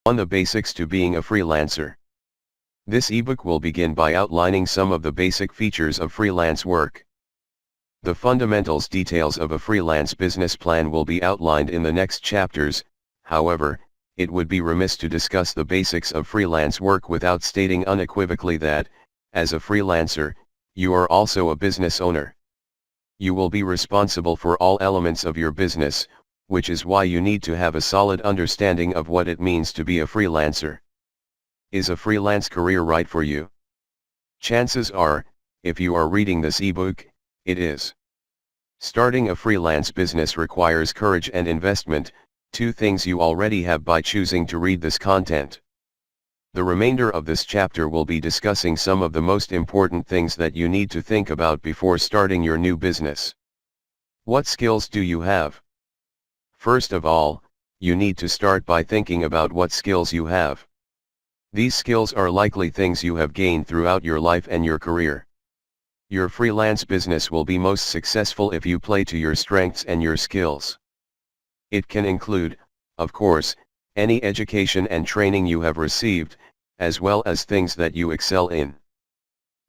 On the basics to being a freelancer. This ebook will begin by outlining some of the basic features of freelance work. The fundamentals details of a freelance business plan will be outlined in the next chapters. However, it would be remiss to discuss the basics of freelance work without stating unequivocally that, as a freelancer, you are also a business owner. You will be responsible for all elements of your business, which is why you need to have a solid understanding of what it means to be a freelancer. Is a freelance career right for you? Chances are, if you are reading this ebook, it is. Starting a freelance business requires courage and investment, two things you already have by choosing to read this content. The remainder of this chapter will be discussing some of the most important things that you need to think about before starting your new business. What skills do you have? First of all, you need to start by thinking about what skills you have. These skills are likely things you have gained throughout your life and your career. Your freelance business will be most successful if you play to your strengths and your skills. It can include, of course, any education and training you have received, as well as things that you excel in.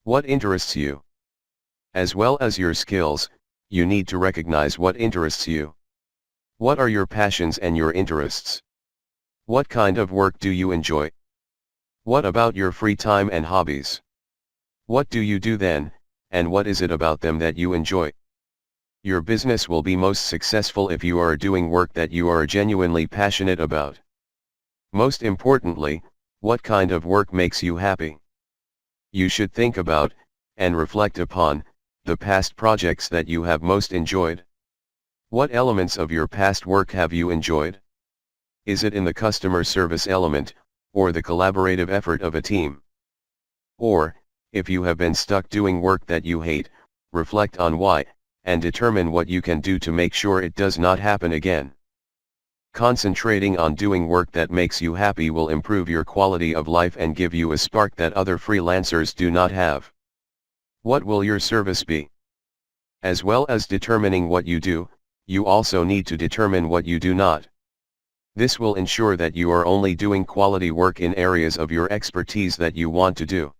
What interests you? As well as your skills, you need to recognize what interests you. What are your passions and your interests? What kind of work do you enjoy? What about your free time and hobbies? What do you do then, and what is it about them that you enjoy? Your business will be most successful if you are doing work that you are genuinely passionate about. Most importantly, what kind of work makes you happy? You should think about, and reflect upon, the past projects that you have most enjoyed. What elements of your past work have you enjoyed? Is it in the customer service element, or the collaborative effort of a team? Or, if you have been stuck doing work that you hate, reflect on why, and determine what you can do to make sure it does not happen again. Concentrating on doing work that makes you happy will improve your quality of life and give you a spark that other freelancers do not have. What will your service be? As well as determining what you do, you also need to determine what you do not. This will ensure that you are only doing quality work in areas of your expertise that you want to do.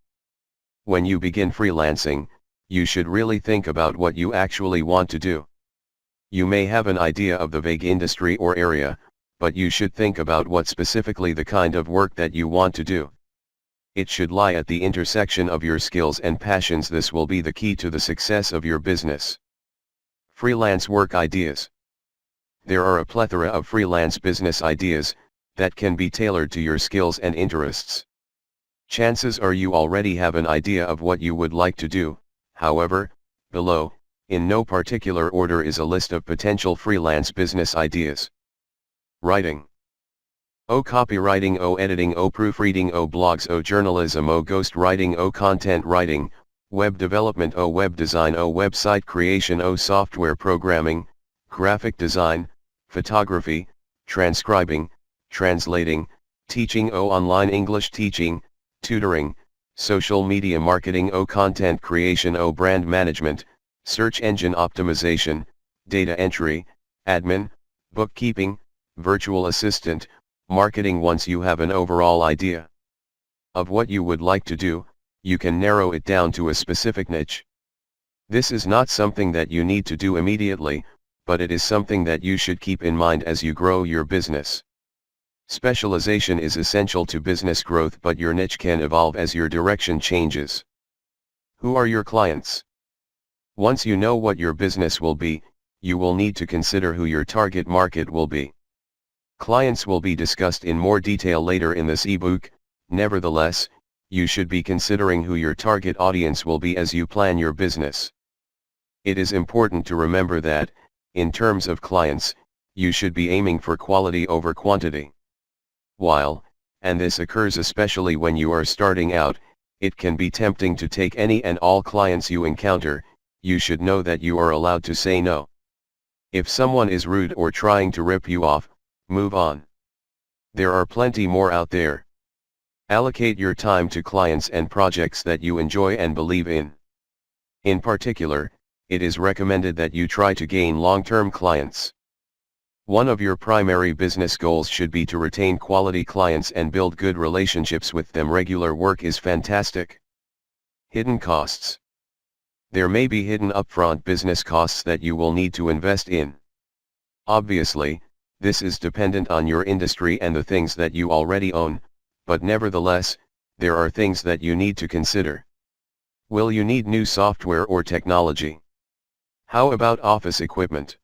When you begin freelancing, you should really think about what you actually want to do. You may have an idea of the vague industry or area, but you should think about what specifically the kind of work that you want to do. It should lie at the intersection of your skills and passions. This will be the key to the success of your business. Freelance work ideas. There are a plethora of freelance business ideas that can be tailored to your skills and interests. Chances are you already have an idea of what you would like to do. However, below, in no particular order, is a list of potential freelance business ideas. Writing. O copywriting, O editing, O proofreading, O blogs, O journalism, O ghostwriting, O content writing, web development, O web design, O website creation, O software programming, graphic design, photography, transcribing, translating, teaching, O online English teaching, tutoring, social media marketing, O content creation, O brand management, search engine optimization, data entry, admin, bookkeeping, virtual assistant, marketing. Once you have an overall idea of what you would like to do, you can narrow it down to a specific niche. This is not something that you need to do immediately, but it is something that you should keep in mind as you grow your business. Specialization is essential to business growth, but your niche can evolve as your direction changes. Who are your clients? Once you know what your business will be, you will need to consider who your target market will be. Clients will be discussed in more detail later in this ebook. Nevertheless, you should be considering who your target audience will be as you plan your business. It is important to remember that, in terms of clients, you should be aiming for quality over quantity. While, and this occurs especially when you are starting out, it can be tempting to take any and all clients you encounter, you should know that you are allowed to say no. If someone is rude or trying to rip you off, move on. There are plenty more out there. Allocate your time to clients and projects that you enjoy and believe in. In particular, it is recommended that you try to gain long-term clients. One of your primary business goals should be to retain quality clients and build good relationships with them. Regular work is fantastic. Hidden costs. There may be hidden upfront business costs that you will need to invest in. Obviously, this is dependent on your industry and the things that you already own, but nevertheless, there are things that you need to consider. Will you need new software or technology? How about office equipment?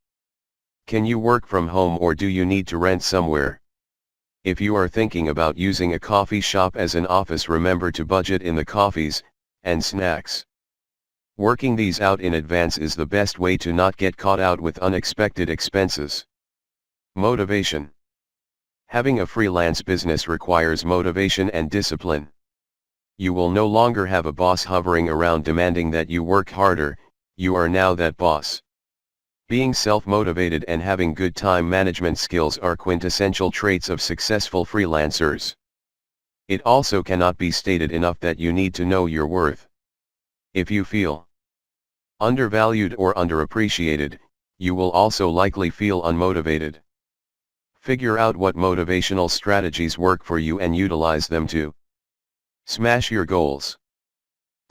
Can you work from home or do you need to rent somewhere? If you are thinking about using a coffee shop as an office, remember to budget in the coffees and snacks. Working these out in advance is the best way to not get caught out with unexpected expenses. Motivation. Having a freelance business requires motivation and discipline. You will no longer have a boss hovering around demanding that you work harder, you are now that boss. Being self-motivated and having good time management skills are quintessential traits of successful freelancers. It also cannot be stated enough that you need to know your worth. If you feel undervalued or underappreciated, you will also likely feel unmotivated. Figure out what motivational strategies work for you and utilize them to smash your goals.